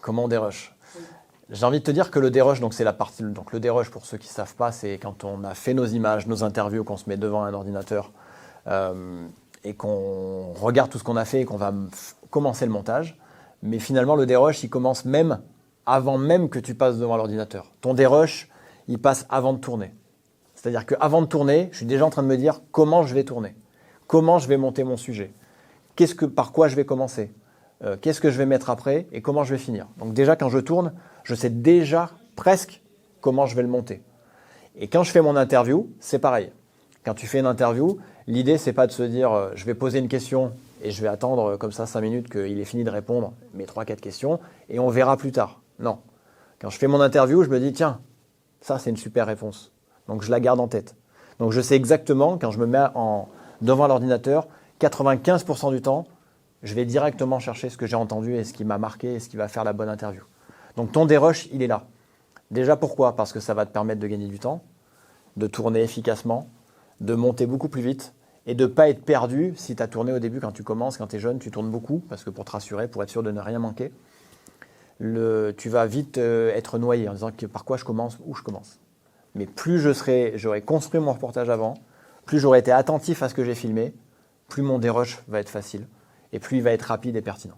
Comment on dérush? J'ai envie de te dire que le dérush, donc c'est la partie. Donc le dérush, pour ceux qui ne savent pas, c'est quand on a fait nos images, nos interviews, qu'on se met devant un ordinateur et qu'on regarde tout ce qu'on a fait et qu'on va commencer le montage. Mais finalement, le dérush, il commence même avant même que tu passes devant l'ordinateur. Ton dérush, il passe avant de tourner. C'est-à-dire qu'avant de tourner, je suis déjà en train de me dire comment je vais tourner, comment je vais monter mon sujet, par quoi je vais commencer, qu'est-ce que je vais mettre après et comment je vais finir. Donc déjà, quand je tourne, je sais déjà presque comment je vais le monter. Et quand je fais mon interview, c'est pareil. Quand tu fais une interview, l'idée, c'est pas de se dire je vais poser une question et je vais attendre comme ça 5 minutes qu'il ait fini de répondre mes 3-4 questions et on verra plus tard. Non. Quand je fais mon interview, je me dis tiens, ça c'est une super réponse. Donc je la garde en tête. Donc je sais exactement, quand je me mets devant l'ordinateur, 95% du temps, je vais directement chercher ce que j'ai entendu et ce qui m'a marqué et ce qui va faire la bonne interview. Donc ton dérush, il est là. Déjà pourquoi? Parce que ça va te permettre de gagner du temps, de tourner efficacement, de monter beaucoup plus vite et de ne pas être perdu si tu as tourné au début quand tu commences, quand tu es jeune, tu tournes beaucoup parce que pour te rassurer, pour être sûr de ne rien manquer, tu vas vite être noyé en disant par quoi je commence, où je commence. Mais plus j'aurai construit mon reportage avant, plus j'aurai été attentif à ce que j'ai filmé, plus mon dérush va être facile et plus il va être rapide et pertinent.